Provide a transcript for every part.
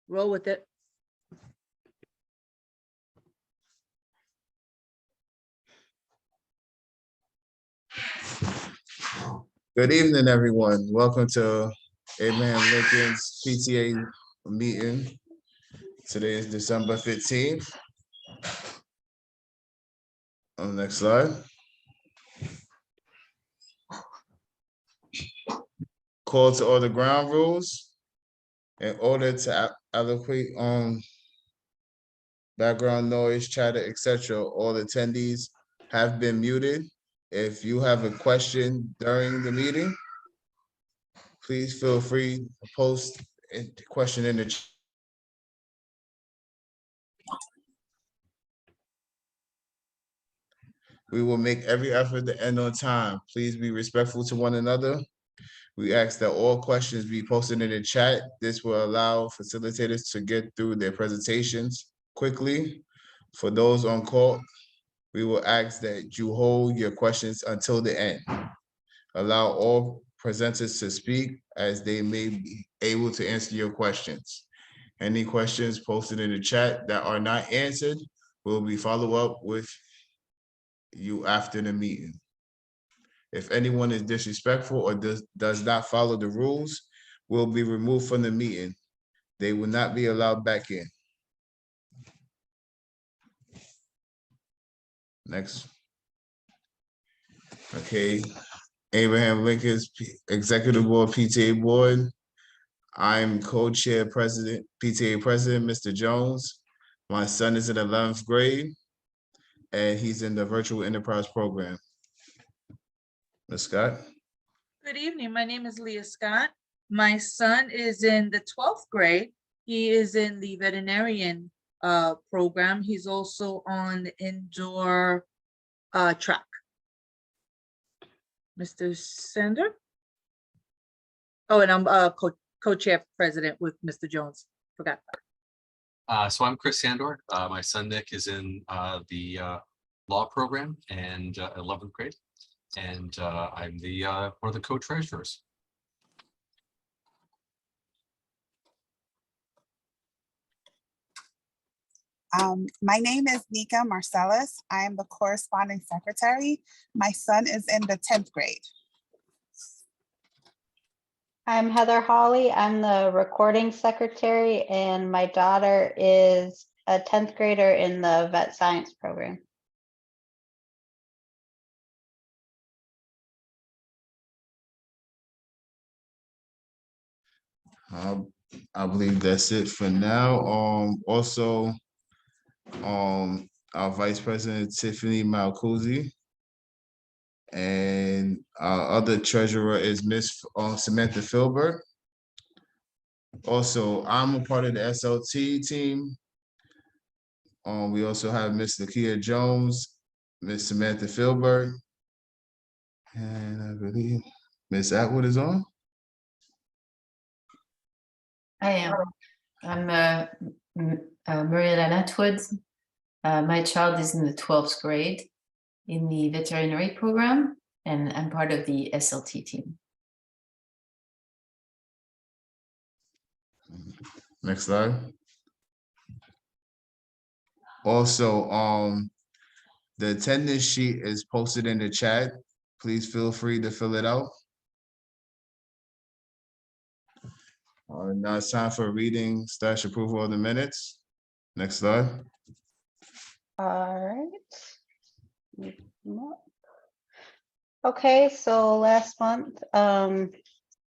Roll with it. Good evening, everyone. Welcome to Abraham Lincoln's PTA meeting. Today is December 15th. On the next slide. Call to order ground rules. In order to allocate background noise, chatter, etc., all attendees have been muted. If you have a question during the meeting, please feel free to post a question in the chat. We will make every effort to end on time. Please be respectful to one another. We ask that all questions be posted in the chat. This will allow facilitators to get through their presentations quickly. For those on call, we will ask that you hold your questions until the end. Allow all presenters to speak as they may be able to answer your questions. Any questions posted in the chat that are not answered will be followed up with you after the meeting. If anyone is disrespectful or does not follow the rules, will be removed from the meeting. They will not be allowed back in. Next. Okay, Abraham Lincoln's Executive Board, PTA Board. I'm co-chair president, PTA President, Mr. Jones. My son is in 11th grade and he's in the Virtual Enterprise Program. Ms. Scott. Good evening. My name is Leah Scott. My son is in the 12th grade. He is in the veterinarian program. He's also on the indoor track. Mr. Sandor? Oh, and I'm co-chair president with Mr. Jones. Forgot. So I'm Chris Sandor. My son Nick is in the law program and 11th grade. And I'm one of the co-treasurers. My name is Nica Marcellus. I am the corresponding secretary. My son is in the 10th grade. I'm Heather Hawley. I'm the recording secretary, and my daughter is a 10th grader in the vet science program. I believe that's it for now. Also, our Vice President, Tiffany Malcousu, and our other treasurer is Miss Samantha Philbert. Also, I'm a part of the SLT team. We also have Miss Lakia Jones, Miss Samantha Philbert, and I believe Miss Atwood is on. I am. I'm Maria Atwood. My child is in the 12th grade in the veterinary program, and I'm part of the SLT team. Next slide. Also, the attendance sheet is posted in the chat. Please feel free to fill it out. Now it's time for reading / approval of the minutes. Next slide. All right. Okay, so last month,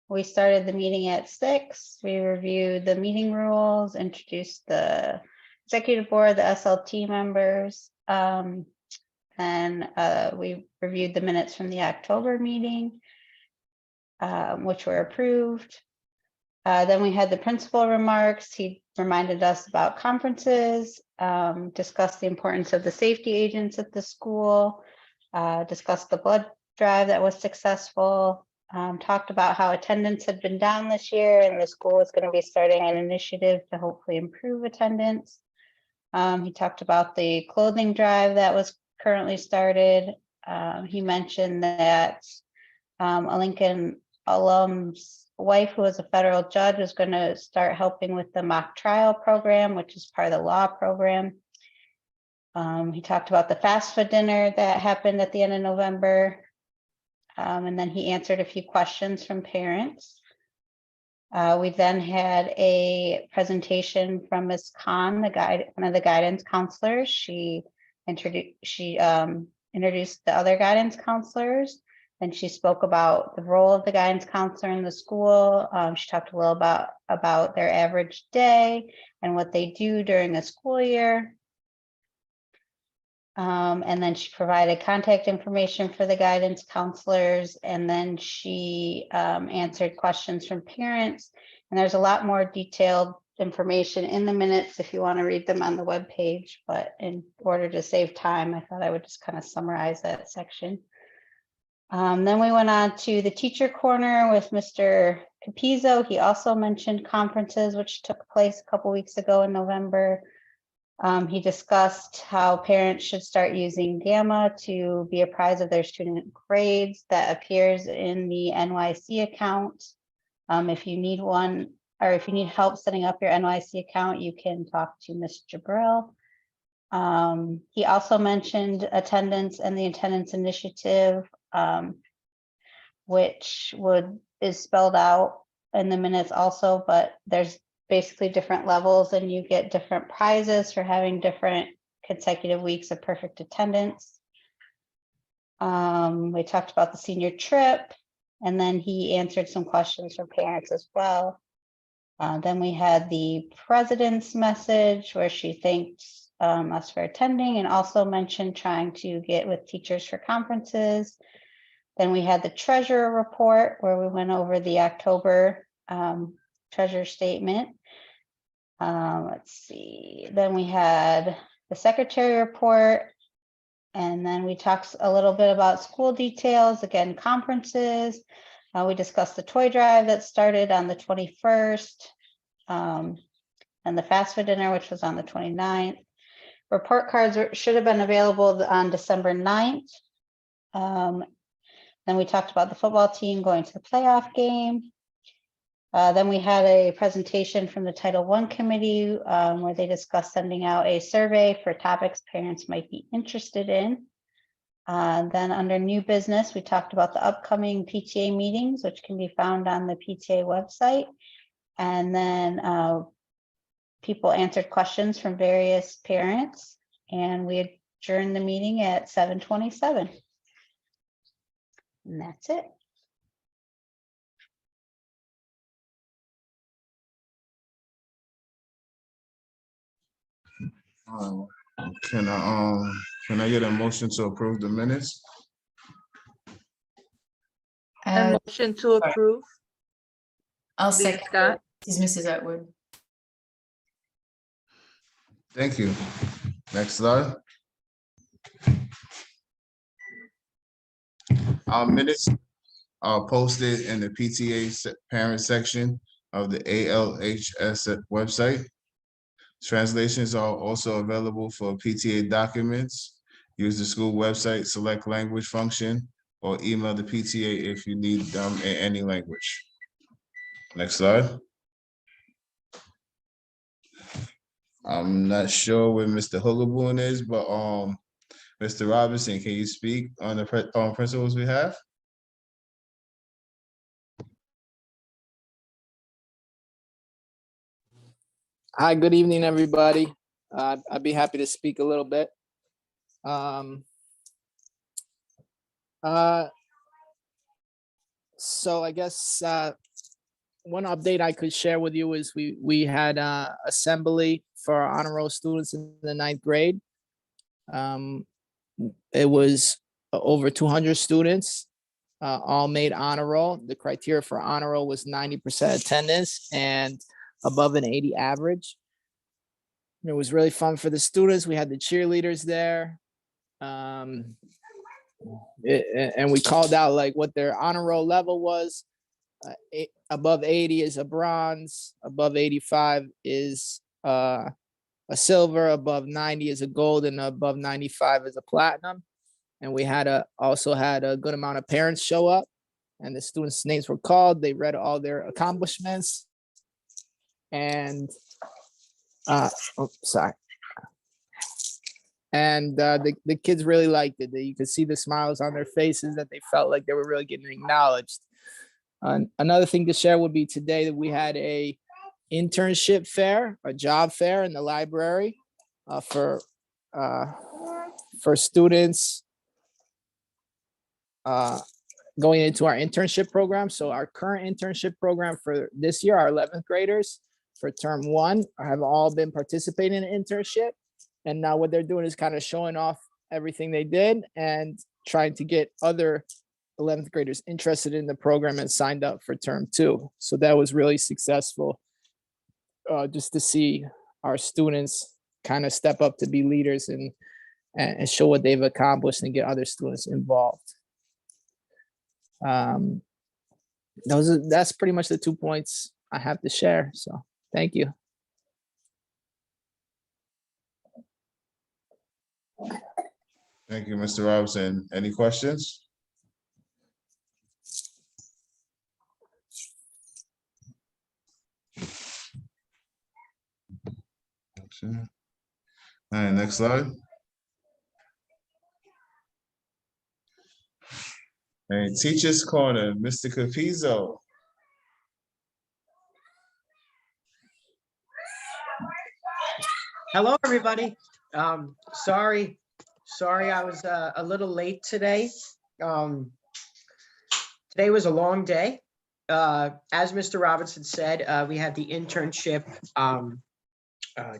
we started the meeting at 6. We reviewed the meeting rules, introduced the executive board, the SLT members, and we reviewed the minutes from the October meeting, which were approved. Then we had the principal remarks. He reminded us about conferences, discussed the importance of the safety agents at the school, discussed the blood drive that was successful, talked about how attendance had been down this year and the school is going to be starting an initiative to hopefully improve attendance. He talked about the clothing drive that was currently started. He mentioned that a Lincoln alums wife, who was a federal judge, was going to start helping with the mock trial program, which is part of the law program. He talked about the fast food dinner that happened at the end of November. And then he answered a few questions from parents. We then had a presentation from Ms. Khan, one of the guidance counselors. She introduced the other guidance counselors, and she spoke about the role of the guidance counselor in the school. She talked a little about their average day and what they do during a school year. And then she provided contact information for the guidance counselors, and then she answered questions from parents. And there's a lot more detailed information in the minutes if you want to read them on the webpage, but in order to save time, I thought I would just kind of summarize that section. Then we went on to the teacher corner with Mr. Capizzo. He also mentioned conferences which took place a couple weeks ago in November. He discussed how parents should start using Gamma to be apprised of their student grades. That appears in the NYC account. If you need one, or if you need help setting up your NYC account, you can talk to Ms. Jabril. He also mentioned attendance and the attendance initiative, which is spelled out in the minutes also, but there's basically different levels, and you get different prizes for having different consecutive weeks of perfect attendance. We talked about the senior trip, and then he answered some questions from parents as well. Then we had the president's message where she thanked us for attending and also mentioned trying to get with teachers for conferences. Then we had the treasurer report where we went over the October treasurer statement. Let's see. Then we had the secretary report, and then we talked a little bit about school details, again, conferences. We discussed the toy drive that started on the 21st, and the fast food dinner, which was on the 29th. Report cards should have been available on December 9th. Then we talked about the football team going to the playoff game. Then we had a presentation from the Title I committee where they discussed sending out a survey for topics parents might be interested in. Then under new business, we talked about the upcoming PTA meetings, which can be found on the PTA website. And then people answered questions from various parents, and we adjourned the meeting at 7:27. And that's it. Can I get a motion to approve the minutes? A motion to approve. I'll Leah second. Scott. This is Mrs. Atwood. Thank you. Next slide. Our minutes are posted in the PTA parent section of the ALHS website. Translations are also available for PTA documents. Use the school website, select language function, or email the PTA if you need them in any language. Next slide. I'm not sure where Mr. Hullaboon is, but Mr. Robinson, can you speak on the principal's behalf? Hi, good evening, everybody. I'd be happy to speak a little bit. So I guess one update I could share with you is we had assembly for our honor roll students in the 9th grade. It was over 200 students, all made honor roll. The criteria for honor roll was 90% attendance and above an 80 average. It was really fun for the students. We had the cheerleaders there. And we called out like what their honor roll level was. Above 80 is a bronze, above 85 is a silver, above 90 is a gold, and above 95 is a platinum. And we had also had a good amount of parents show up. and the students' names were called. They read all their accomplishments. And, sorry. And the kids really liked it. You could see the smiles on their faces, that they felt like they were really getting acknowledged. Another thing to share would be today that we had a internship fair, a job fair in the library for students going into our internship program. So our current internship program for this year, our 11th graders for term 1 have all been participating in an internship. And now what they're doing is kind of showing off everything they did and trying to get other 11th graders interested in the program and signed up for term 2. So that was really successful, just to see our students kind of step up to be leaders and show what they've accomplished and get other students involved. That's pretty much the 2 points I have to share. So thank you. Thank you, Mr. Robinson. Any questions? All right, next slide. And Teachers Corner, Mr. Capizzo. Hello, everybody. Sorry I was a little late today. Today was a long day. As Mr. Robinson said, we had the internship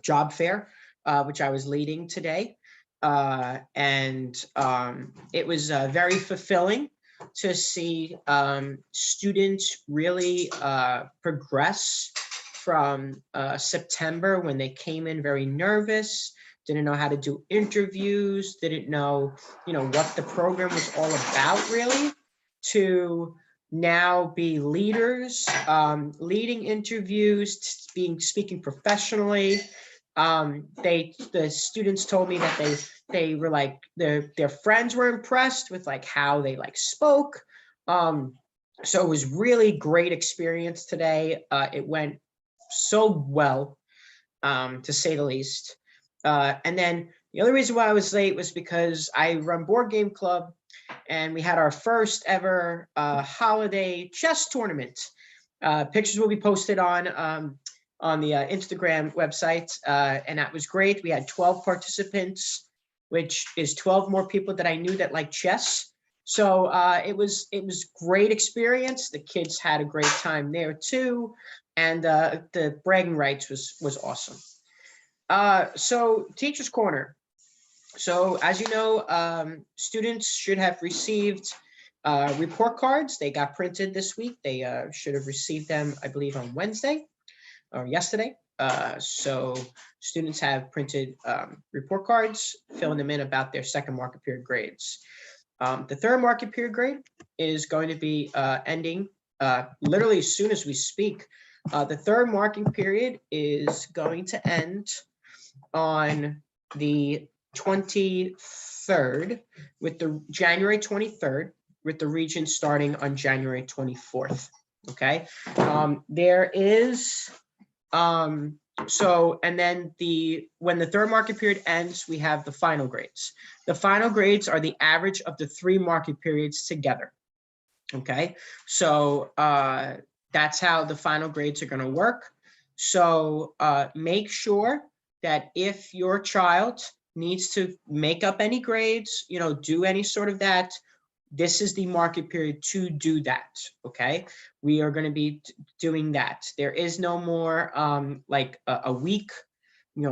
job fair, which I was leading today. And it was very fulfilling to see students really progress from September, when they came in very nervous, didn't know how to do interviews, didn't know, what the program was all about really, to now be leaders, leading interviews, speaking professionally. The students told me that they were like, their friends were impressed with like how they like spoke. So it was really great experience today. It went so well, to say the least. And then the other reason why I was late was because I run Board Game Club, and we had our first ever holiday chess tournament. Pictures will be posted on the Instagram website, and that was great. We had 12 participants, which is 12 more people that I knew that like chess. So it was great experience. The kids had a great time there too, and the bragging rights was awesome. So Teachers Corner. So as you know, students should have received report cards. They got printed this week. They should have received them, I believe, on Wednesday or yesterday. So students have printed report cards, filling them in about their second market period grades. The third market period grade is going to be ending literally as soon as we speak. The third marking period is going to end on the 23rd, with the January 23rd, with the region starting on January 24th. Okay. There is so, and then when the third market period ends, we have the final grades. The final grades are the average of the 3 market periods together. Okay, so that's how the final grades are going to work. So make sure that if your child needs to make up any grades, do any sort of that, this is the market period to do that. Okay, we are going to be doing that. There is no more like a week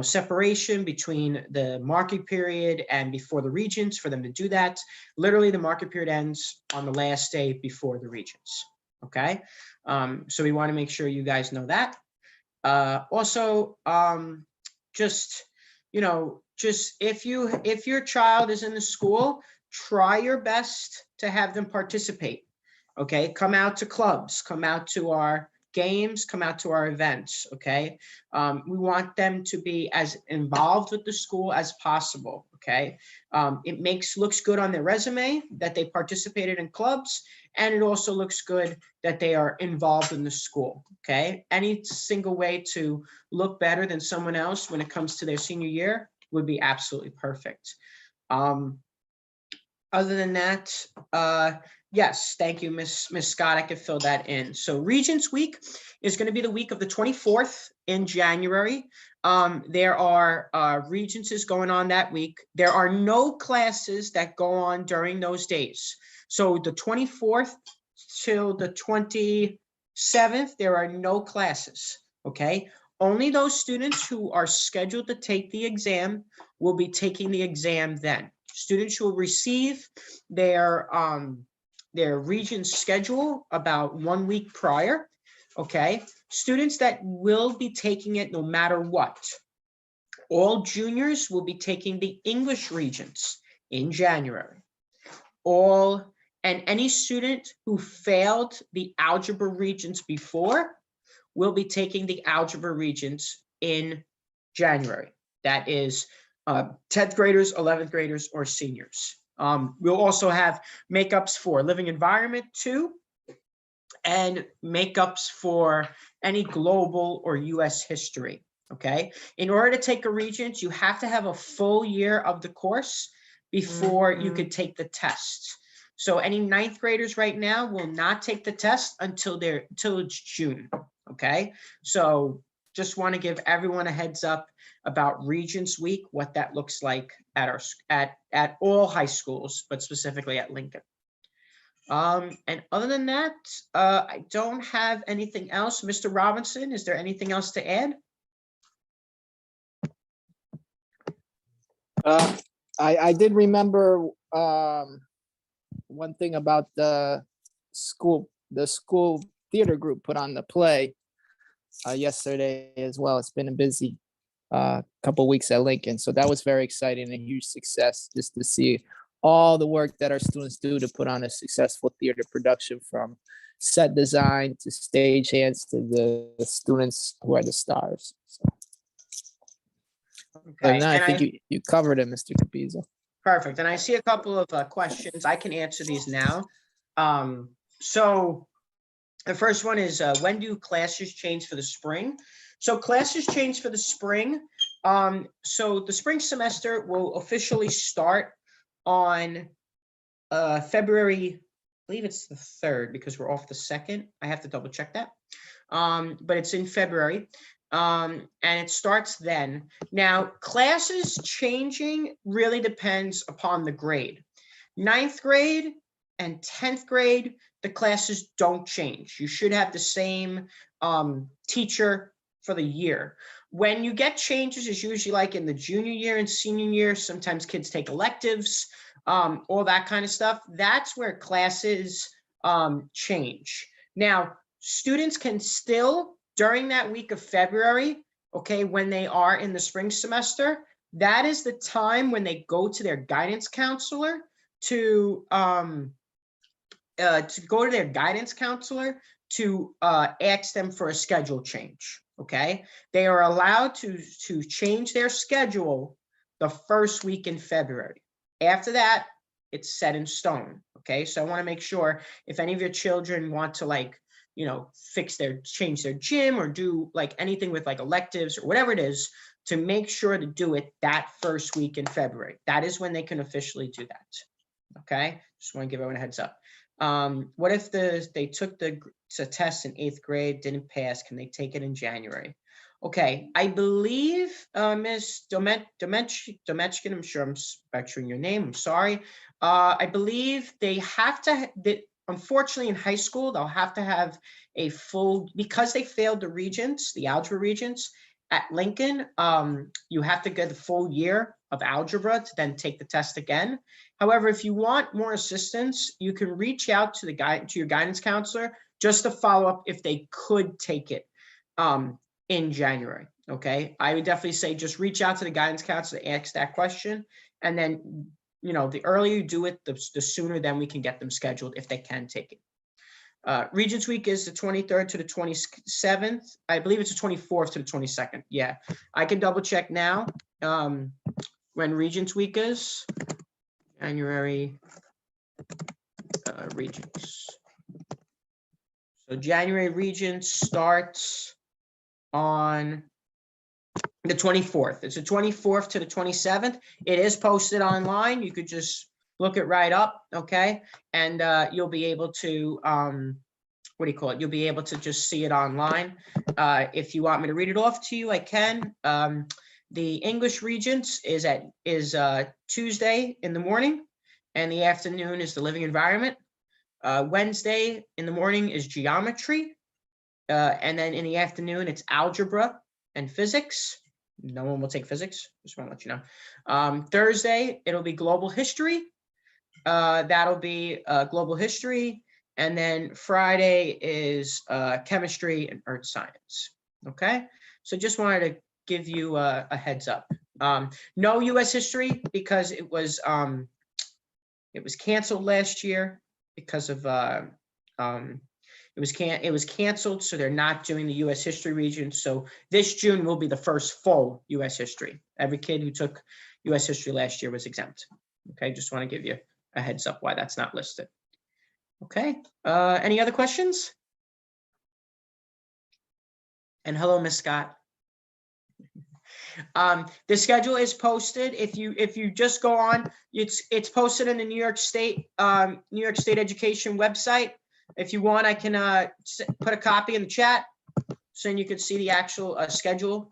separation between the market period and before the regions for them to do that. Literally the market period ends on the last day before the regions. Okay, so we want to make sure you guys know that. Also, just if your child is in the school, try your best to have them participate. Okay, come out to clubs, come out to our games, come out to our events, okay? We want them to be as involved with the school as possible, okay? It looks good on their resume that they participated in clubs, and it also looks good that they are involved in the school, okay? Any single way to look better than someone else when it comes to their senior year would be absolutely perfect. Other than that, yes, thank you, Miss Scott. I could fill that in. So Regents Week is going to be the week of the 24th in January. There are regencies going on that week. There are no classes that go on during those days. So the 24th till the 27th, there are no classes, okay? Only those students who are scheduled to take the exam will be taking the exam then. Students will receive their Regents schedule about 1 week prior, okay? Students that will be taking it no matter what. All juniors will be taking the English Regents in January. And any student who failed the algebra Regents before will be taking the algebra Regents in January. That is 10th graders, 11th graders, or seniors. We'll also have makeups for living environment too, and makeups for any global or US history, okay? In order to take a Regents, you have to have a full year of the course before you could take the test. So any 9th graders right now will not take the test until it's June, okay? So just want to give everyone a heads up about Regents Week, what that looks like at all high schools, but specifically at Lincoln. And other than that, I don't have anything else. Mr. Robinson, is there anything else to add? I did remember one thing about the school theater group put on the play yesterday as well. It's been a busy couple weeks at Lincoln, so that was very exciting and a huge success just to see all the work that our students do to put on a successful theater production, from set design to stage hands to the students who are the stars. So, Okay, I think you covered it, Mr. Capizzo. Perfect. And I see a couple of questions. I can answer these now. So the first one is, when do classes change for the spring? So classes change for the spring. So the spring semester will officially start on February, I believe it's the 3rd, because we're off the 2nd. I have to double check that. But it's in February. And it starts then. Now, classes changing really depends upon the grade. 9th grade and 10th grade, the classes don't change. You should have the same teacher for the year. When you get changes, is usually like in the junior year and senior year. Sometimes kids take electives, all that kind of stuff. That's where classes change. Now, students can still, during that week of February, okay, when they are in the spring semester, that is the time when they go to their guidance counselor to ask them for a schedule change, okay? They are allowed to change their schedule the first week in February. After that, it's set in stone, okay? So I want to make sure if any of your children want to change their gym or do like anything with like electives or whatever it is, to make sure to do it that first week in February. That is when they can officially do that, okay? Just want to give everyone a heads up. What if they took the test in 8th grade, didn't pass? Can they take it in January? Okay, I believe Ms. Domechkin, I'm sure I'm butchering your name, I'm sorry. I believe they have to, unfortunately in high school, they'll have to have a full, because they failed the Regents, the algebra Regents at Lincoln, you have to get the full year of algebra to then take the test again. However, if you want more assistance, you can reach out to your guidance counselor just to follow up if they could take it in January, okay? I would definitely say just reach out to the guidance counselor to ask that question, and then, the earlier you do it, the sooner then we can get them scheduled if they can take it. Regents Week is the 23rd to the 27th. I believe it's the 24th to the 22nd. Yeah, I can double check now when Regents Week is. January Regents. So January Regents starts on the 24th. It's the 24th to the 27th. It is posted online. You could just look it right up, okay? And you'll be able to, what do you call it? You'll be able to just see it online. If you want me to read it off to you, I can. The English Regents is Tuesday in the morning, and the afternoon is the living environment. Wednesday in the morning is geometry, and then in the afternoon it's algebra and physics. No one will take physics, just want to let you know. Thursday, it'll be global history. That'll be global history. And then Friday is chemistry and earth science. Okay, so just wanted to give you a heads up. No U.S. history because it was canceled last year because of it was canceled, so they're not doing the U.S. history region. So this June will be the first full U.S. history. Every kid who took U.S. history last year was exempt. Okay, just want to give you a heads up why that's not listed. Okay, any other questions? And hello, Miss Scott. The schedule is posted. If you just go on, it's posted in the New York State Education website. If you want, I can put a copy in the chat so you can see the actual schedule.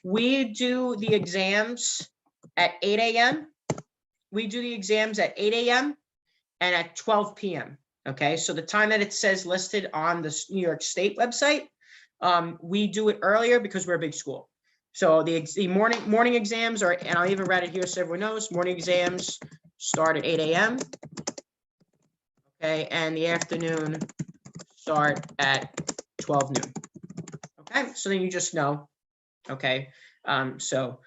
We do the exams at 8 a.m. We do the exams at 8 a.m. and at 12 p.m. Okay, so the time that it says listed on the New York State website, we do it earlier because we're a big school. So the morning exams are, and I'll even write it here so everyone knows, morning exams start at 8 a.m. Okay, and the afternoon start at 12 noon. Okay, so then you just know. Okay, so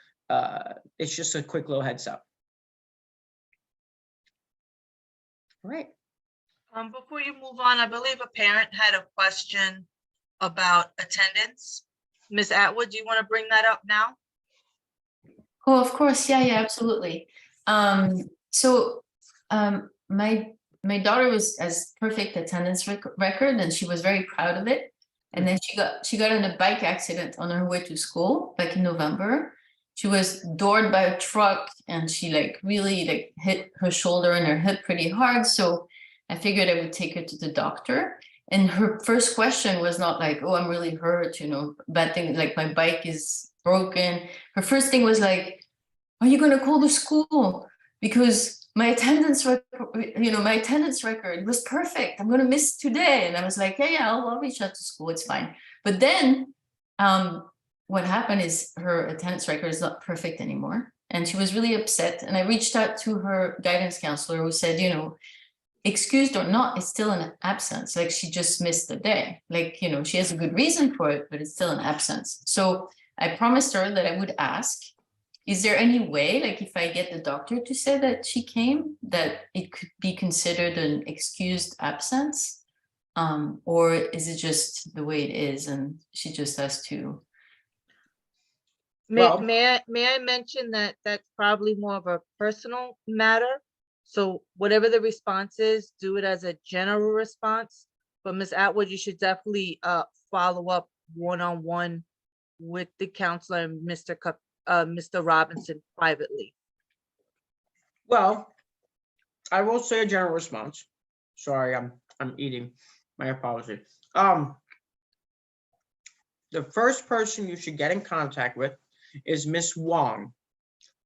it's just a quick little heads up. All right. Before you move on, I believe a parent had a question about attendance. Ms. Atwood, do you want to bring that up now? Oh, of course. Yeah, absolutely. My daughter has perfect attendance record, and she was very proud of it. And then she got in a bike accident on her way to school back in November. She was doored by a truck, and she really hit her shoulder and her hip pretty hard. So I figured I would take her to the doctor. And her first question was not like, "Oh, I'm really hurt, bad thing, like my bike is broken." Her first thing was like, "Are you going to call the school? Because my attendance record was perfect. I'm going to miss today." And I was like, yeah, I'll reach out to school. It's fine. But then what happened is her attendance record is not perfect anymore. And she was really upset. And I reached out to her guidance counselor who said, excused or not, it's still an absence. Like, she just missed the day. Like, she has a good reason for it, but it's still an absence. So I promised her that I would ask, is there any way, like, if I get the doctor to say that she came, that it could be considered an excused absence? Or is it just the way it is and she just has to? May I mention that that's probably more of a personal matter? So whatever the response is, do it as a general response. But Ms. Atwood, you should definitely follow up one-on-one with the counselor and Mr. Robinson privately. Well, I will say a general response. Sorry, I'm eating. My apologies. The first person you should get in contact with is Miss Wong.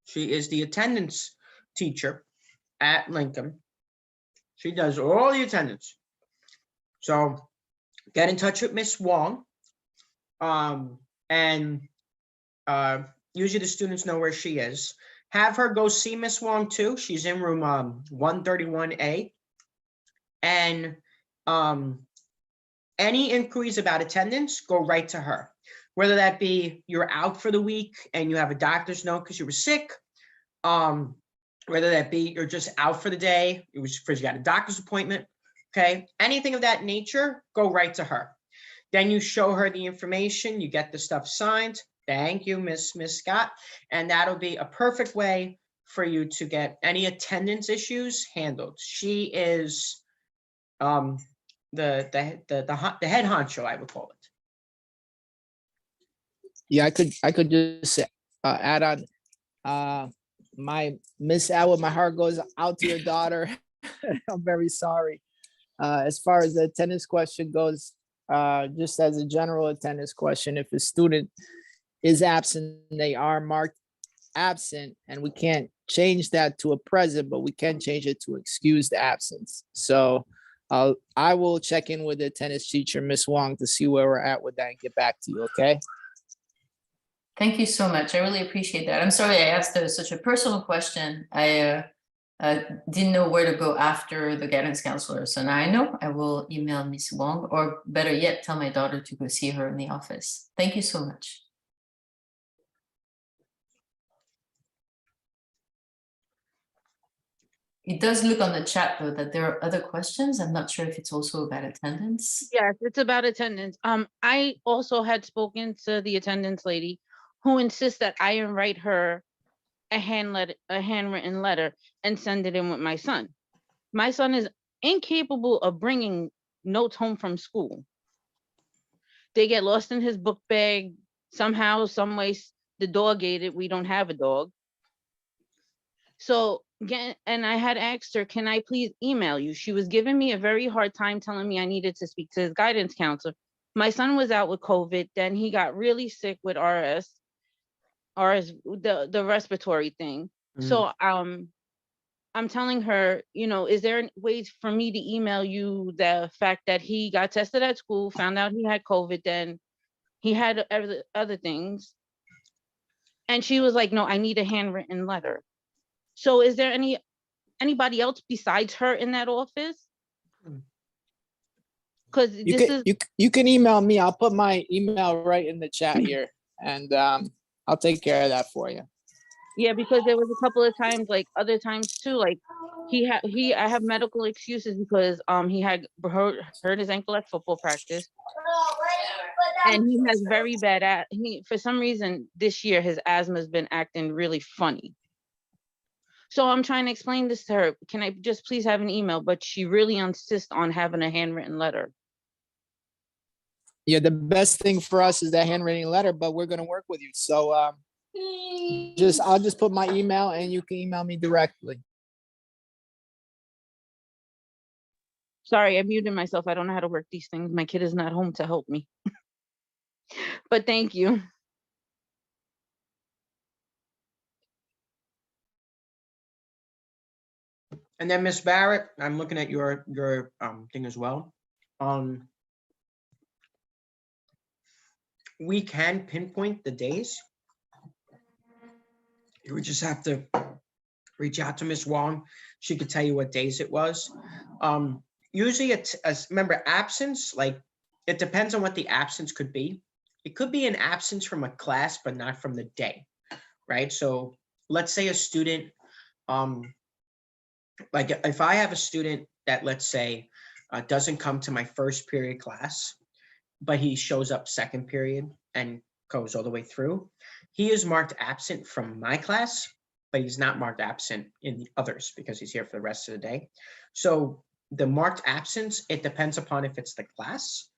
She is the attendance teacher at Lincoln. She does all the attendance. So get in touch with Miss Wong. Usually the students know where she is. Have her go see Miss Wong too. She's in room 131A. And any inquiries about attendance, go right to her. Whether that be you're out for the week and you have a doctor's note because you were sick, whether that be you're just out for the day, it was because you got a doctor's appointment, Okay, anything of that nature, go right to her. Then you show her the information, you get the stuff signed. Thank you, Miss Scott. And that'll be a perfect way for you to get any attendance issues handled. She is the head honcho, I would call it. Yeah, I could just add on. My Miss Atwood, my heart goes out to your daughter. I'm very sorry. As far as the attendance question goes, just as a general attendance question, if a student is absent, they are marked absent, and we can't change that to a present, but we can change it to excused absence. So I will check in with the attendance teacher, Miss Wong, to see where we're at with that and get back to you, okay? Thank you so much. I really appreciate that. I'm sorry I asked such a personal question. I didn't know where to go after the guidance counselor. So now I know. I will email Miss Wong, or better yet, tell my daughter to go see her in the office. Thank you so much. It does look on the chat though that there are other questions. I'm not sure if it's also about attendance. Yes, it's about attendance. I also had spoken to the attendance lady who insists that I write her a handwritten letter and send it in with my son. My son is incapable of bringing notes home from school. They get lost in his book bag somehow, some way. The dog ate it. We don't have a dog. So again, and I had asked her, can I please email you? She was giving me a very hard time, telling me I needed to speak to his guidance counselor. My son was out with COVID. Then he got really sick with RS, the respiratory thing. So I'm telling her, you know, is there ways for me to email you the fact that he got tested at school, found out he had COVID, then he had other things. And she was like, no, I need a handwritten letter. So is there anybody else besides her in that office? Because you can email me. I'll put my email right in the chat here, and I'll take care of that for you. Yeah, because there was a couple of times, like other times too, like I have medical excuses because he had hurt his ankle at football practice, and he has very bad for some reason this year his asthma has been acting really funny. So I'm trying to explain this to her. Can I just please have an email? But she really insists on having a handwritten letter. Yeah, the best thing for us is that handwritten letter, but we're gonna work with you. So I'll just put my email and you can email me directly. Sorry, I muted myself. I don't know how to work these things. My kid is not home to help me. But thank you. And then Miss Barrett, I'm looking at your thing as well. We can pinpoint the days. You would just have to reach out to Miss Wong. She could tell you what days it was. Usually remember absence, like it depends on what the absence could be. It could be an absence from a class, but not from the day, right? So let's say a student, like if I have a student that, let's say, doesn't come to my first period class, but he shows up second period and goes all the way through, he is marked absent from my class, but he's not marked absent in the others because he's here for the rest of the day. So the marked absence, it depends upon if it's the class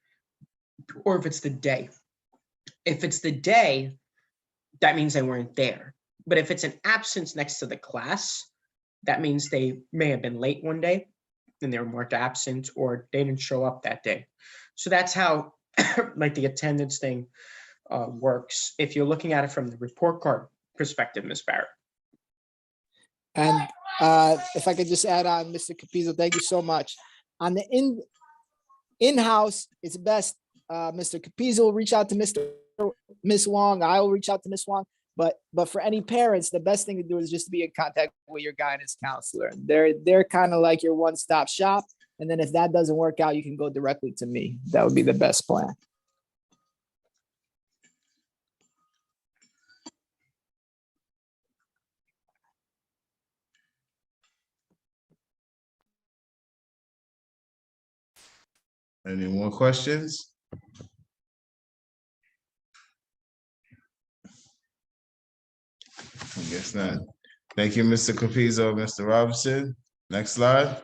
or if it's the day. If it's the day, that means they weren't there. But if it's an absence next to the class, that means they may have been late one day and they were marked absent, or they didn't show up that day. So that's how like the attendance thing works if you're looking at it from the report card perspective, Ms. Barrett. And if I could just add on, Mr. Capizzo, thank you so much. On the in-house, it's best Mr. Capizzo will reach out to Miss Wong. I will reach out to Miss Wong. But for any parents, the best thing to do is just to be in contact with your guidance counselor. They're kind of like your one-stop shop. And then if that doesn't work out, you can go directly to me. That would be the best plan. Any more questions? I guess not. Thank you, Mr. Capizzo, Mr. Robinson. Next slide.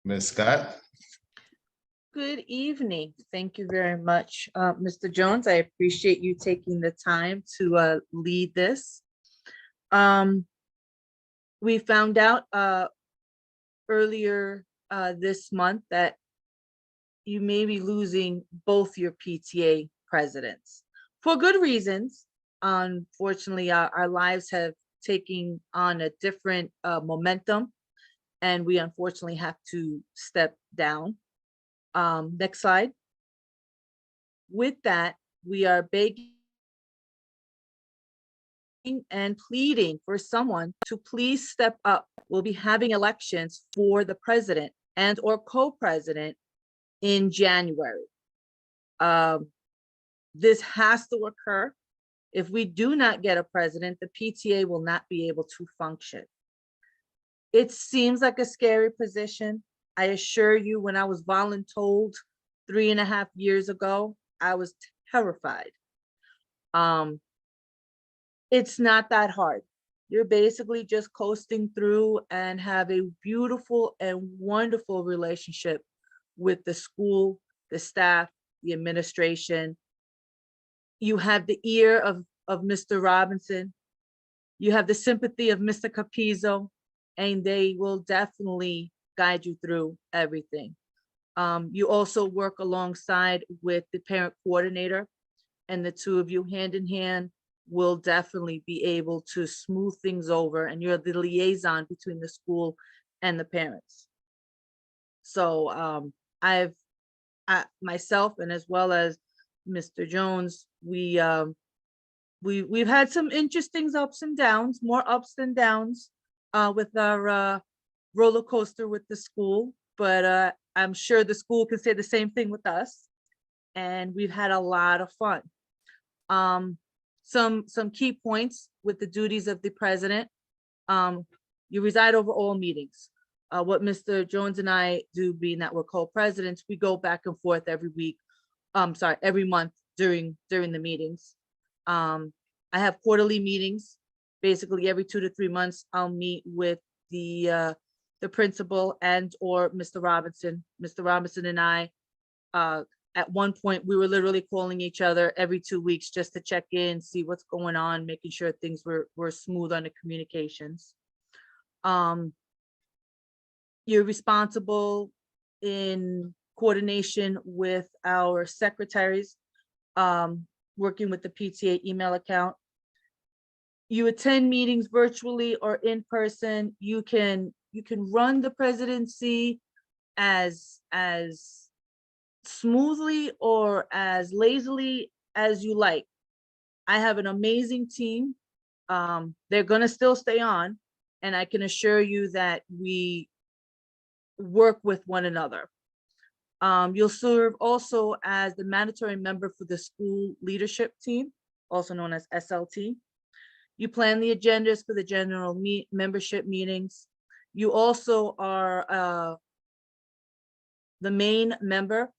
Ms. Scott. Good evening. Thank you very much, Mr. Jones. I appreciate you taking the time to lead this. We found out earlier this month that you may be losing both your PTA presidents for good reasons. Unfortunately, our lives have taken on a different momentum, and we unfortunately have to step down. Next slide. With that, we are begging and pleading for someone to please step up. We'll be having elections for the president and or co-president in January. This has to occur. If we do not get a president, the PTA will not be able to function. It seems like a scary position. I assure you, when I was voluntold 3.5 years ago, I was terrified. It's not that hard. You're basically just coasting through and have a beautiful and wonderful relationship with the school, the staff, the administration. You have the ear of Mr. Robinson. You have the sympathy of Mr. Capizzo, and they will definitely guide you through everything. You also work alongside with the parent coordinator, and the two of you hand in hand will definitely be able to smooth things over, and you're the liaison between the school and the parents. So myself, and as well as Mr. Jones, we've had some interesting ups and downs, more ups than downs with our roller coaster with the school, but I'm sure the school can say the same thing with us, and we've had a lot of fun. Some key points with the duties of the president. You reside over all meetings. What Mr. Jones and I do, being that we're co-presidents, we go back and forth every month during the meetings. I have quarterly meetings. Basically every 2 to 3 months, I'll meet with the principal and or Mr. Robinson. Mr. Robinson and I, at one point, we were literally calling each other every 2 weeks just to check in, see what's going on, making sure things were smooth on the communications. You're responsible in coordination with our secretaries, working with the PTA email account. You attend meetings virtually or in person. You can run the presidency as smoothly or as lazily as you like. I have an amazing team. They're gonna still stay on, and I can assure you that we work with one another. You'll serve also as the mandatory member for the school leadership team, also known as SLT. You plan the agendas for the general membership meetings. You also are the main member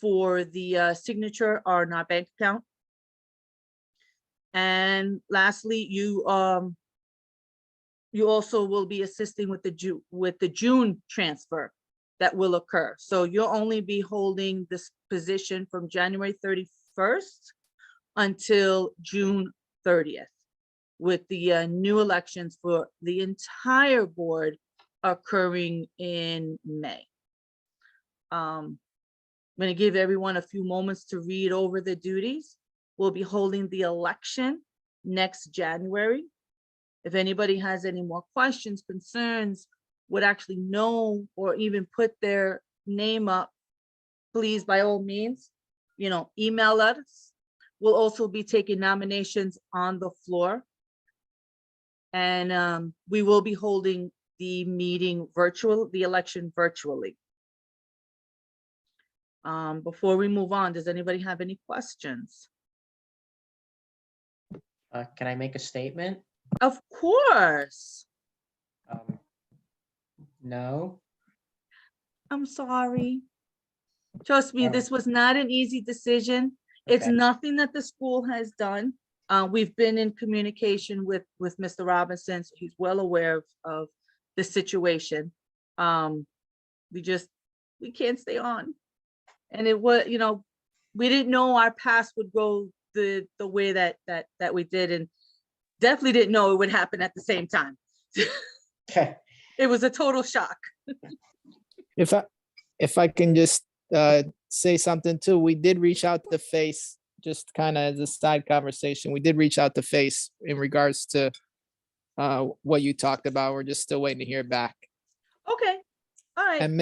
for the signature on our bank account. And lastly, you also will be assisting with the June transfer that will occur. So you'll only be holding this position from January 31st until June 30th, with the new elections for the entire board occurring in May. I'm going to give everyone a few moments to read over the duties. We'll be holding the election next January. If anybody has any more questions, concerns, would actually know or even put their name up, please, by all means, email us. We'll also be taking nominations on the floor. And we will be holding the election virtually. Before we move on, does anybody have any questions? Can I make a statement? Of course. No? I'm sorry. Trust me, Oh, this was not an easy decision. It's okay. nothing that the school has done. We've been in communication with Mr. Robinson, so he's well aware of the situation. We can't stay on. And it was, we didn't know our path would go the way that we did, and definitely didn't know it would happen at the same time. Okay. It was a total shock. If I can just say something too, we did reach out to FACE, just kind of as a side conversation. We did reach out to FACE in regards to what you talked about. We're just still waiting to hear back. Okay, all right. And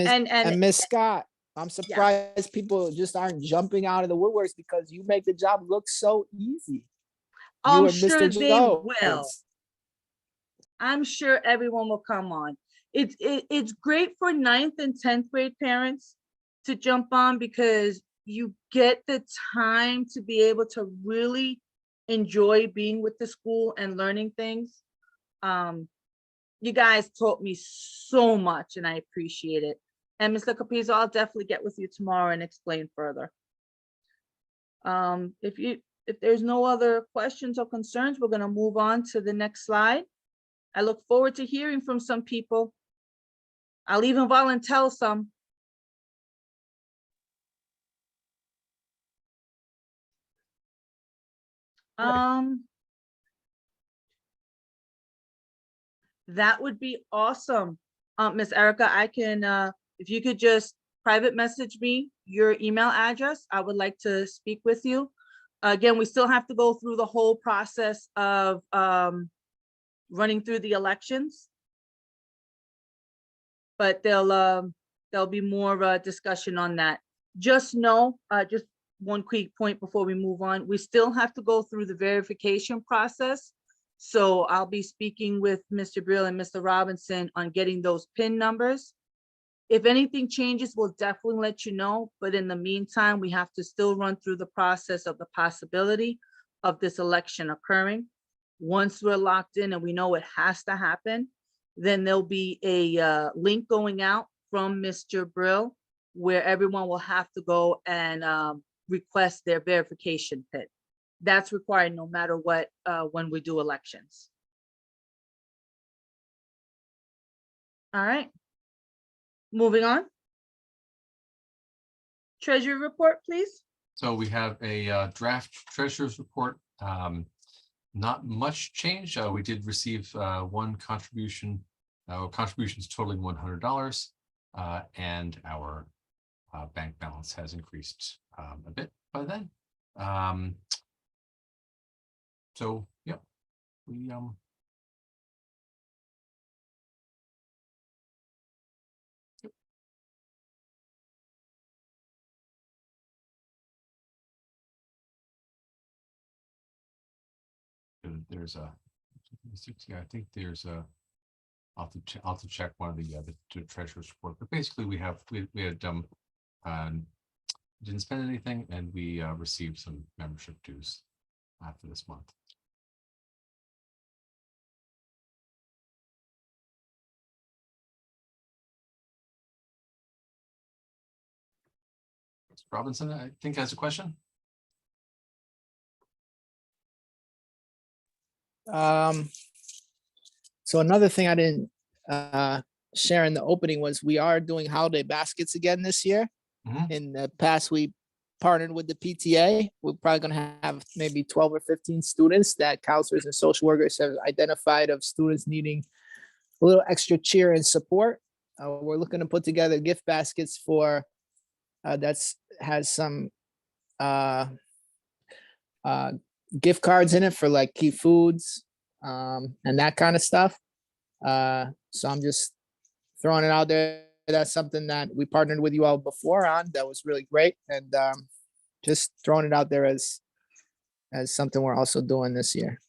Miss Scott, I'm surprised people just aren't jumping out of the woodworks because you make the job look so easy. I'm You are sure Mr. they will. Jones. I'm sure everyone will come on. It's great for 9th and 10th grade parents to jump on because you get the time to be able to really enjoy being with the school and learning things. You guys taught me so much and I appreciate it. And Mr. Capizzo, I'll definitely get with you tomorrow and explain further. If there's no other questions or concerns, we're going to move on to the next slide. I look forward to hearing from some people. I'll even volunteer some. That would be awesome. Miss Erica, I can, if you could just private message me your email address, I would like to speak with you. Again, we still have to go through the whole process of running through the elections. But there'll be more discussion on that. Just know, just one quick point before we move on, we still have to go through the verification process. So I'll be speaking with Mr. Brill and Mr. Robinson on getting those PIN numbers. If anything changes, we'll definitely let you know. But in the meantime, we have to still run through the process of the possibility of this election occurring. Once we're locked in and we know it has to happen, then there'll be a link going out from Mr. Brill where everyone will have to go and request their verification PIN. That's required no matter what when we do elections. All right. Moving on. Treasury report, please. So we have a draft treasurer's report. Not much change. We did receive one contribution, contributions totaling $100, and our bank balance has increased a bit by then. So yeah, we there's a, I think there's a, I'll have to check one of the treasurer's report, but basically we had didn't spend anything and we received some membership dues for this month. Robinson, I think, has a question. So another thing I didn't share in the opening was we are doing holiday baskets again this year. In the past, we partnered with the PTA. We're probably going to have maybe 12 or 15 students that counselors and social workers have identified of students needing a little extra cheer and support. We're looking to put together gift baskets for has some gift cards in it for like key foods and that kind of stuff. So I'm just throwing it out there. That's something that we partnered with you all before on. That was really great. And just throwing it out there as something we're also doing this year.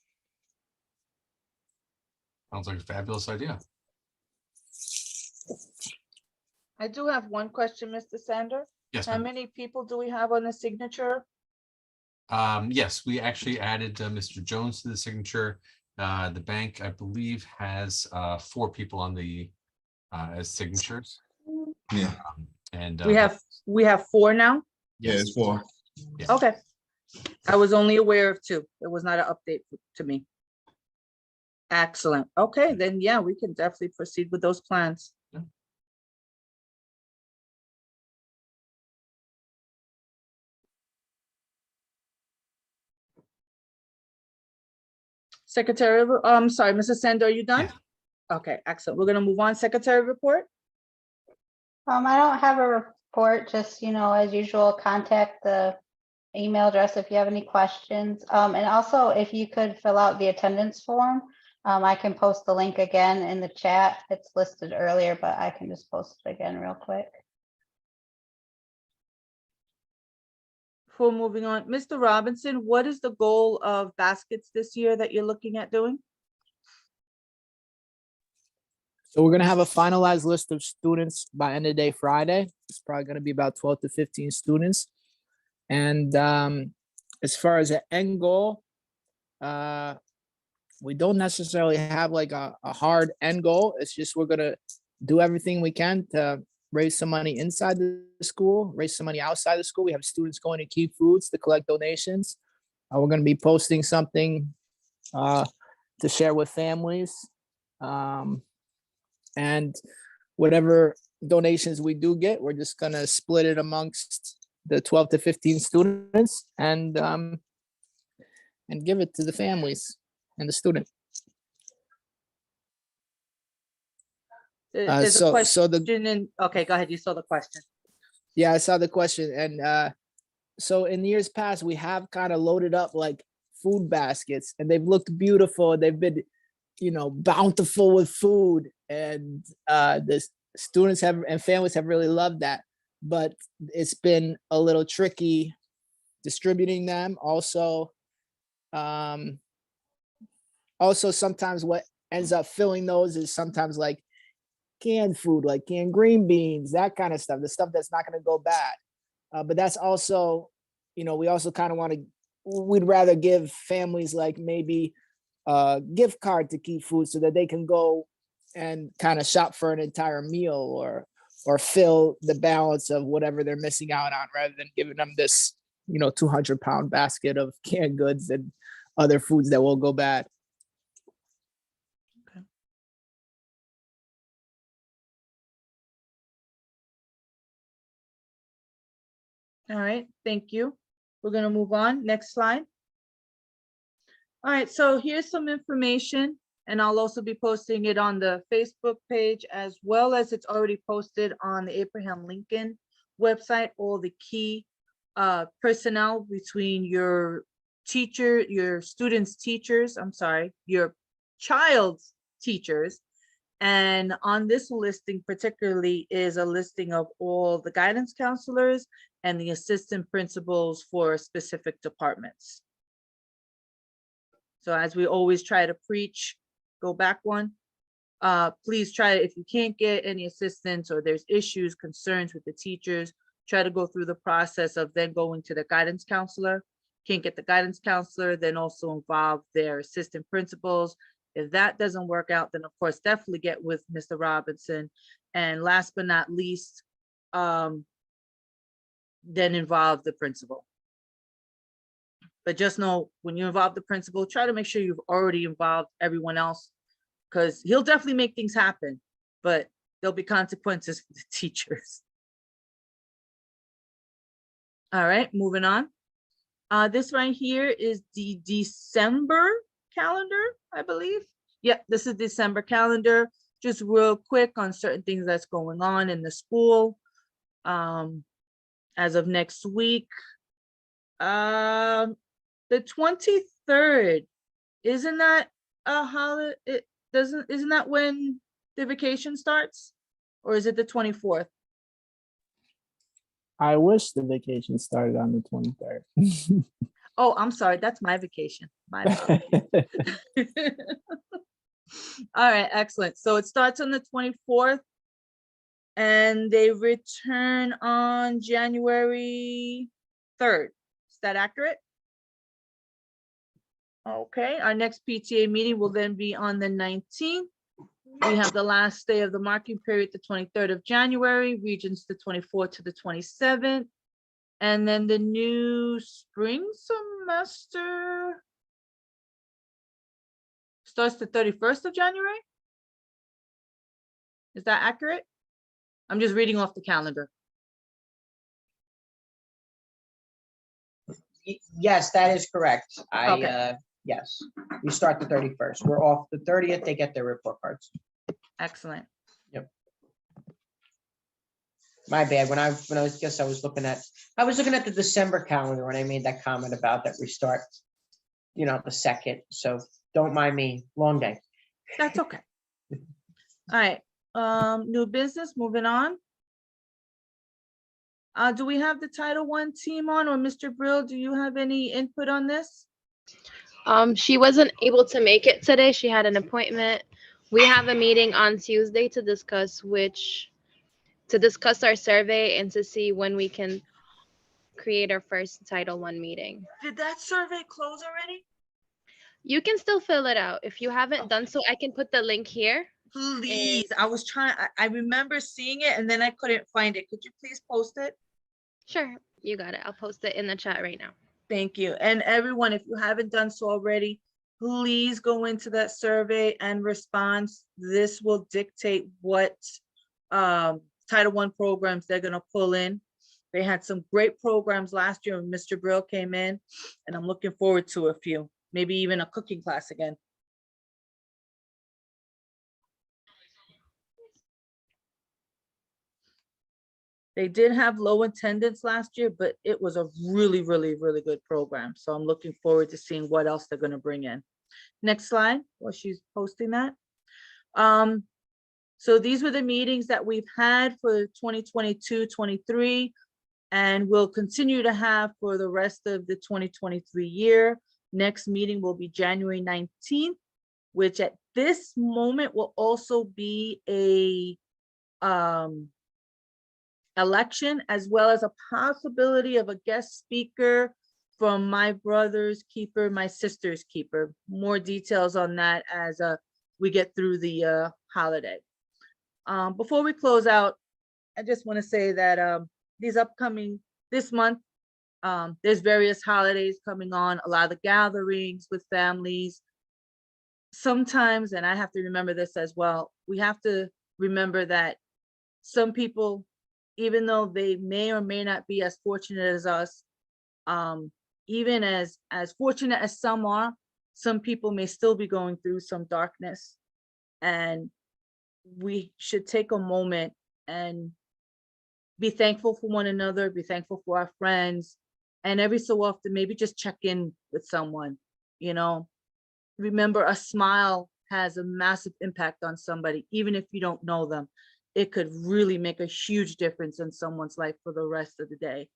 Sounds like a fabulous idea. I do have one question, Mr. Sandor. Yes, how many people do we have on the signature? Yes, we actually added Mr. Jones to the signature. The bank, I believe, has 4 people on the as signatures. Yeah, And We have 4 now? yeah, yes, it's 4. yeah. Okay. I was only aware of 2. It was not an update to me. Excellent. Okay, then yeah, we can definitely proceed with those plans. Yeah. Secretary, I'm sorry, Mrs. Sandor, are you done? Okay, excellent. We're gonna move on. Secretary report? I don't have a report, just, as usual, contact the email address if you have any questions. And also, if you could fill out the attendance form, I can post the link again in the chat. It's listed earlier, but I can just post it again real quick. Before moving on, Mr. Robinson, what is the goal of baskets this year that you're looking at doing? So we're gonna have a finalized list of students by end of day Friday. It's probably gonna be about 12 to 15 students. And as far as the end goal, we don't necessarily have like a hard end goal. It's just we're gonna do everything we can to raise some money inside the school, raise some money outside the school. We have students going to Key Foods to collect donations. We're gonna be posting something to share with families. And whatever donations we do get, we're just gonna split it amongst the 12 to 15 students and give it to the families and the student. There's a so question in, okay, go ahead. You saw the question. Yeah, I saw the question. And so in years past, we have kind of loaded up like food baskets and they've looked beautiful. They've been, bountiful with food, and the students have and families have really loved that. But it's been a little tricky distributing them. Also, sometimes what ends up filling those is sometimes like canned food, like canned green beans, that kind of stuff, the stuff that's not going to go bad. But that's also, we also kind of we'd rather give families like maybe a gift card to Key Food so that they can go and kind of shop for an entire meal or fill the balance of whatever they're missing out on, rather than giving them this, 200-pound basket of canned goods and other foods that will go bad. Okay. All right, thank you. We're gonna move on. Next slide. All right, so here's some information, and I'll also be posting it on the Facebook page as well as it's already posted on the Abraham Lincoln website, all the key personnel between your teacher, your students' teachers, your child's teachers. And on this listing particularly is a listing of all the guidance counselors and the assistant principals for specific departments. So as we always try to preach, go back one, please try, if you can't get any assistance or there's issues, concerns with the teachers, try to go through the process of then going to the guidance counselor. Can't get the guidance counselor, then also involve their assistant principals. If that doesn't work out, then of course, definitely get with Mr. Robinson. And last but not least, then involve the principal. But just know when you involve the principal, try to make sure you've already involved everyone else, because he'll definitely make things happen, but there'll be consequences for the teachers. All right, moving on. This right here is the December calendar, I believe. Yep, this is December calendar. Just real quick on certain things that's going on in the school. As of next week, the 23rd, isn't that a holiday? Isn't that when the vacation starts? Or is it the 24th? I wish the vacation started on the 23rd. Oh, I'm sorry, that's my vacation. My apologies. All right, excellent. So it starts on the 24th and they return on January 3rd. Is that accurate? Okay, our next PTA meeting will then be on the 19th. We have the last day of the marking period, the 23rd of January, regions the 24th to the 27th. And then the new spring semester starts the 31st of January. Is that accurate? I'm just reading off the calendar. Yes, that is correct. Okay. Yes, we start the 31st. We're off the 30th. They get their report cards. Excellent. My bad. When I was, guess I was looking at the December calendar when I made that comment about that we start, the 2nd. So don't mind me. Long day. That's okay. All right, new business, moving on. Do we have the Title I team on, or Mr. Brill, do you have any input on this? She wasn't able to make it today. She had an appointment. We have a meeting on Tuesday to discuss our survey and to see when we can create our first Title I meeting. Did that survey close already? You can still fill it out. If you haven't done so, I can put the link here. Please, I was trying, I remember seeing it and then I couldn't find it. Could you please post it? Sure, you got it. I'll post it in the chat right now. Thank you. And everyone, if you haven't done so already, please go into that survey and respond. This will dictate what Title I programs they're gonna pull in. They had some great programs last year when Mr. Brill came in, and I'm looking forward to a few, maybe even a cooking class again. They did have low attendance last year, but it was a really, really, really good program. So I'm looking forward to seeing what else they're gonna bring in. Next slide, while she's posting that. So these were the meetings that we've had for 2022-23, and we'll continue to have for the rest of the 2023 year. Next meeting will be January 19th, which at this moment will also be a election, as well as a possibility of a guest speaker from my brother's keeper, my sister's keeper. More details on that as we get through the holiday. Before we close out, I just want to say that this month, there's various holidays coming on, a lot of the gatherings with families. Sometimes, and I have to remember this as well, we have to remember that some people, even though they may or may not be as fortunate as us, even as fortunate as some are, some people may still be going through some darkness. And we should take a moment and be thankful for one another, be thankful for our friends, and every so often, maybe just check in with someone, Remember, a smile has a massive impact on somebody, even if you don't know them. It could really make a huge difference in someone's life for the rest of the day.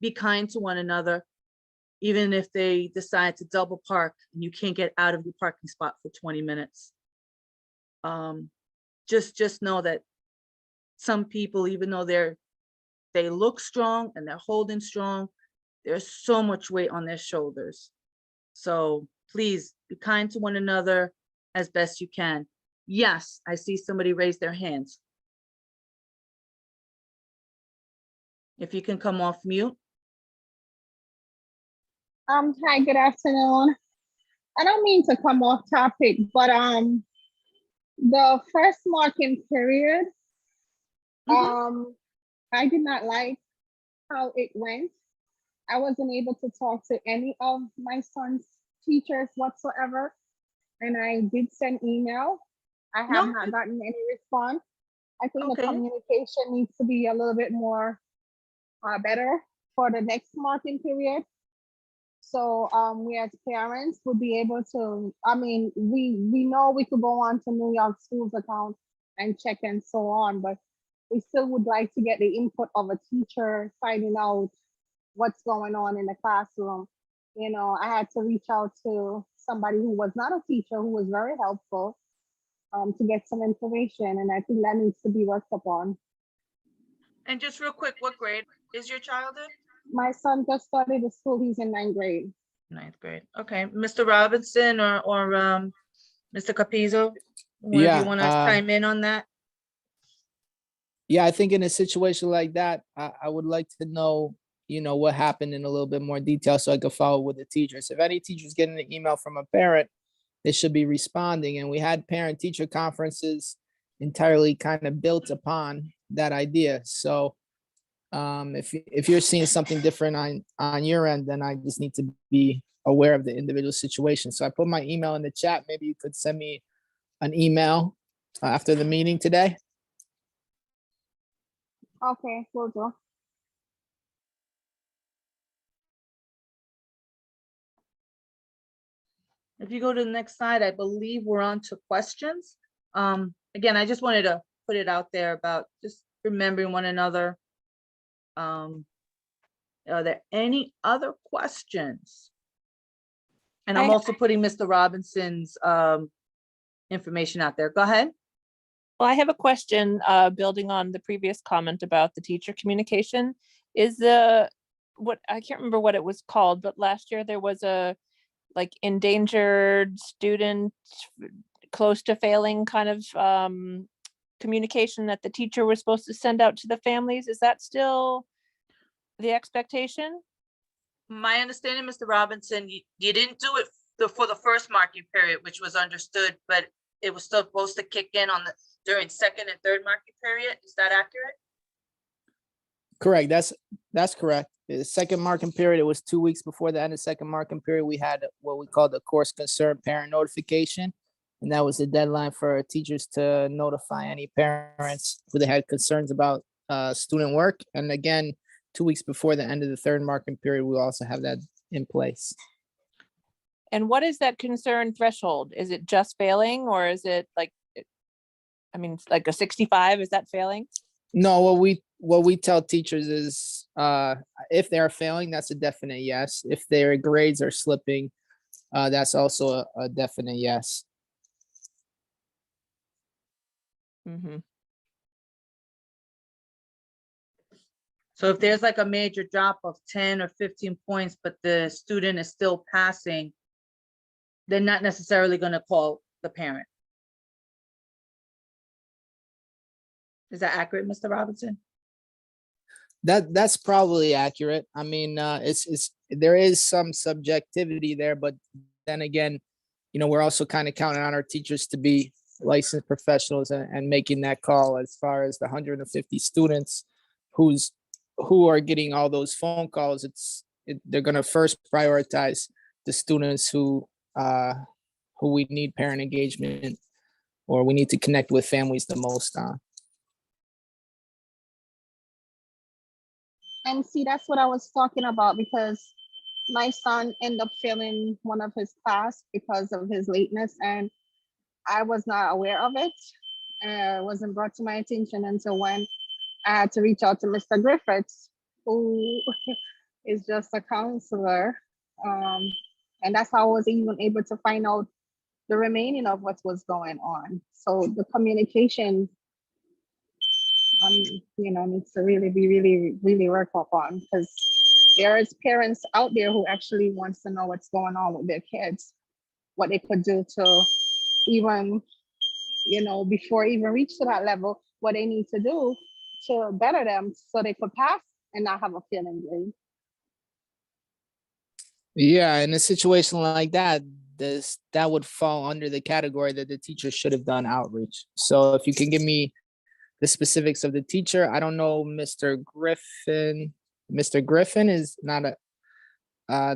Be kind to one another, even if they decide to double park and you can't get out of your parking spot for 20 minutes. Just know that some people, even though they look strong and they're holding strong, there's so much weight on their shoulders. So please be kind to one another as best you can. Yes, I see somebody raise their hands. If you can come off mute. Hi, good afternoon. I don't mean to come off topic, but the first marking period, I did not like how it went. I wasn't able to talk to any of my son's teachers whatsoever, and I did send email. I have not gotten any response. I think the communication needs to be a little bit more better for the next marking period. So we as parents would be able to, we know we could go on to New York Schools account and check and so on, but we still would like to get the input of a teacher finding out what's going on in the classroom. I had to reach out to somebody who was not a teacher, who was very helpful to get some information, and I think that needs to be worked upon. And just real quick, what grade is your child in? My son just started the school. He's in 9th grade. 9th grade. Okay, Mr. Robinson or Mr. Capizzo? One of Yeah, you want to chime in on that? Yeah, I think in a situation like that, I would like to know, what happened in a little bit more detail so I could follow with the teachers. If any teacher's getting an email from a parent, they should be responding. And we had parent-teacher conferences entirely kind of built upon that idea. So if you're seeing something different on your end, then I just need to be aware of the individual situation. So I put my email in the chat. Maybe you could send me an email after the meeting today. Okay, will do. If you go to the next slide, I believe we're on to questions. Again, I just wanted to put it out there about just remembering one another. Are there any other questions? And I'm also putting Mr. Robinson's information out there. Go ahead. Well, I have a question, building on the previous comment about the teacher communication. Is I can't remember what it was called, but last year there was a like endangered student close to failing kind of communication that the teacher was supposed to send out to the families. Is that still the expectation? My understanding, Mr. Robinson, you didn't do it for the first marking period, which was understood, but it was still supposed to kick in during second and third marking period. Is that accurate? Correct. That's correct. The second marking period, it was 2 weeks before the end of second marking period. We had what we call the course concern parent notification. And that was the deadline for teachers to notify any parents who they had concerns about student work. And again, 2 weeks before the end of the third marking period, we also have that in place. And what is that concern threshold? Is it just failing, or is it like, I mean, like a 65, is that failing? No, what we tell teachers is if they are failing, that's a definite yes. If their grades are slipping, that's also a definite yes. Mm-hmm. So if there's like a major drop of 10 or 15 points, but the student is still passing, they're not necessarily going to call the parent. Is that accurate, Mr. Robinson? That's probably accurate. I mean, there is some subjectivity there, but then again, we're also kind of counting on our teachers to be licensed professionals and making that call as far as the 150 students who are getting all those phone calls. They're going to first prioritize the students who we need parent engagement, or we need to connect with families the most on. And see, that's what I was talking about, because my son ended up failing one of his class because of his lateness, and I was not aware of it. It wasn't brought to my attention until when I had to reach out to Mr. Griffiths, who is just a counselor. And that's how I was even able to find out the remaining of what was going on. So the communication needs to really be really worked upon, because there is parents out there who actually wants to know what's going on with their kids, what they could do to even, before even reach to that level, what they need to do to better them so they could pass and not have a failing grade. Yeah, in a situation like that, that would fall under the category that the teacher should have done outreach. So if you can give me the specifics of the teacher, I don't know, Mr. Griffin. Mr. Griffin is not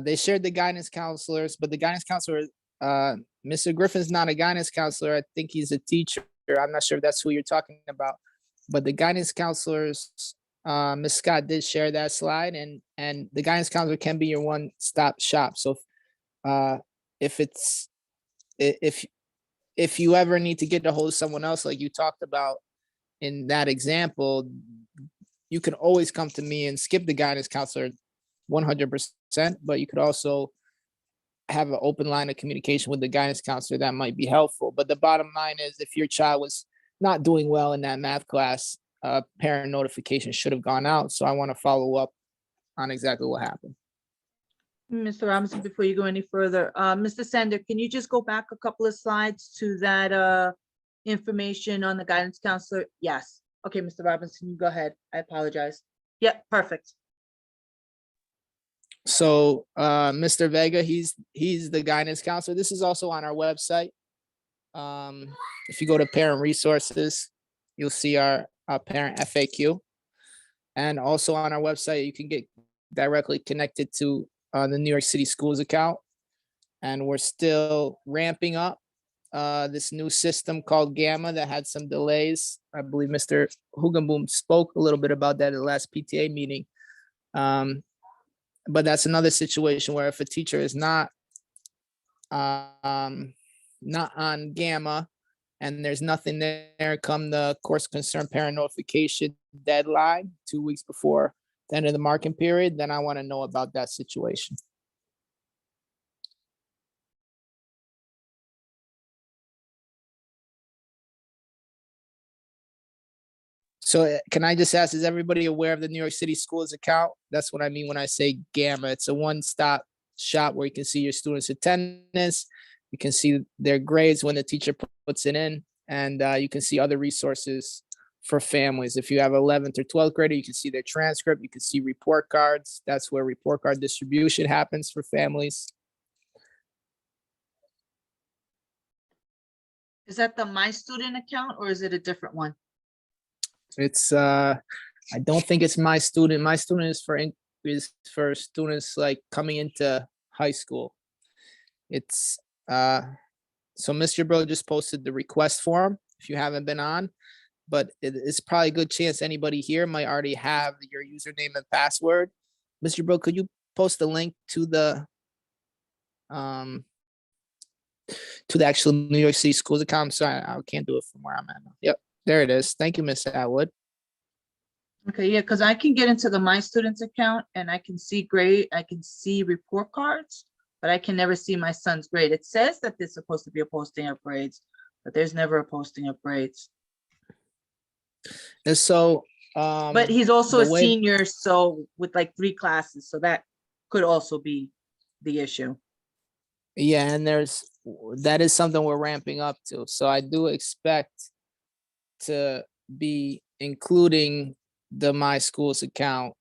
they shared the guidance counselors, but the guidance counselor, Mr. Griffin's not a guidance counselor. I think he's a teacher. I'm not sure if that's who you're talking about, but the guidance counselors, Ms. Scott did share that slide, and the guidance counselor can be your one-stop shop. So if you ever need to get a hold of someone else, like you talked about in that example, you can always come to me and skip the guidance counselor 100%, but you could also have an open line of communication with the guidance counselor. That might be helpful. But the bottom line is, if your child was not doing well in that math class, parent notification should have gone out. So I want to follow up on exactly what happened. Mr. Robinson, before you go any further, Mr. Sandor, can you just go back a couple of slides to that information on the guidance counselor? Yes. Okay, Mr. Robinson, you go ahead. I apologize. Yep, perfect. So Mr. Vega, he's the guidance counselor. This is also on our website. If you go to parent resources, you'll see our parent FAQ. And also on our website, you can get directly connected to the New York City Schools account. And we're still ramping up this new system called Gamma that had some delays. I believe Mr. Hugenboom spoke a little bit about that at the last PTA meeting. But that's another situation where if a teacher is not on Gamma and there's nothing there come the course concern parent notification deadline 2 weeks before the end of the marking period, then I want to know about that situation. So can I just ask, is everybody aware of the New York City Schools account? That's what I mean when I say Gamma. It's a one-stop shop where you can see your students' attendance, you can see their grades when the teacher puts it in, and you can see other resources for families. If you have 11th or 12th grader, you can see their transcript, you can see report cards. That's where report card distribution happens for families. Is that the My Student account or is it a different one? It's I don't think it's My Student. My Student is for students like coming into high school. It's so Mr. Bro just posted the request form if you haven't been on, but it's probably a good chance anybody here might already have your username and password. Mr. Bro, could you post a link to the actual New York City Schools account? I'm sorry, I can't do it from where I'm at now. Yep. There it is. Thank you, Miss Atwood. Okay, yeah, because I can get into the My Students account and I can see grade, I can see report cards, but I can never see my son's grade. It says that there's supposed to be a posting of grades, but there's never a posting of grades. And so, but he's also a the way- senior, so with like 3 classes, so that could also be the issue. Yeah, and that is something we're ramping up to. So I do expect to be including the My Schools account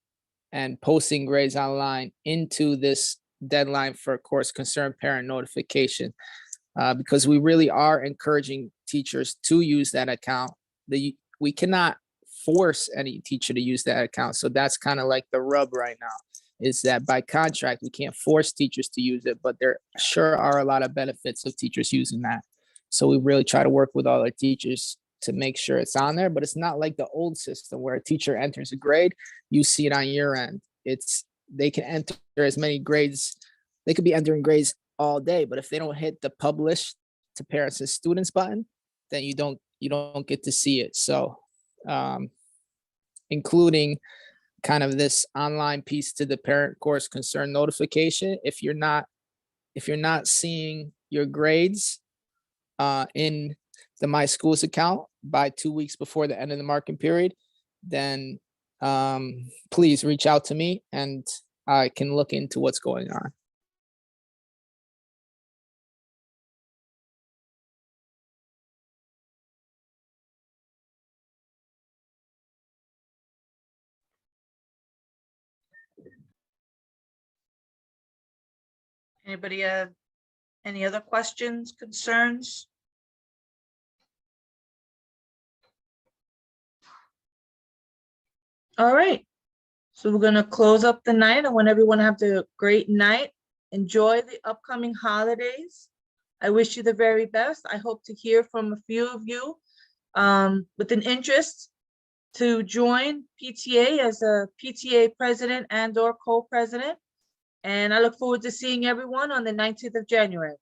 and posting grades online into this deadline for course concern parent notification, because we really are encouraging teachers to use that account. We cannot force any teacher to use that account. So that's kind of like the rub right now, is that by contract, we can't force teachers to use it, but there sure are a lot of benefits of teachers using that. So we really try to work with all our teachers to make sure it's on there, but it's not like the old system where a teacher enters a grade, you see it on your end. They can enter as many grades, they could be entering grades all day, but if they don't hit the publish to parents and students button, then you don't get to see it. So including kind of this online piece to the parent course concern notification, if you're not seeing your grades in the My Schools account by 2 weeks before the end of the marking period, then please reach out to me and I can look into what's going on. Anybody have any other questions, concerns? All right, so we're gonna close up the night. I want everyone to have a great night. Enjoy the upcoming holidays. I wish you the very best. I hope to hear from a few of you with an interest to join PTA as a PTA president and/or co-president. And I look forward to seeing everyone on the 19th of January.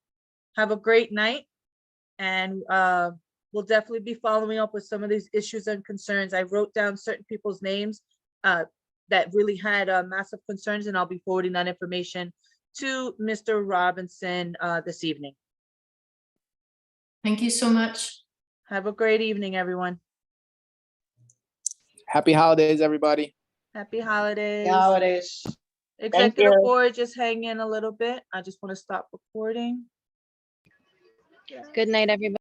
Have a great night. And we'll definitely be following up with some of these issues and concerns. I wrote down certain people's names that really had massive concerns, and I'll be forwarding that information to Mr. Robinson this evening. Thank you so much. Have a great evening, everyone. Happy holidays, everybody. Happy holidays. Happy holidays. Executive board, just hang in a little bit. I just want to stop recording. Good night, everybody.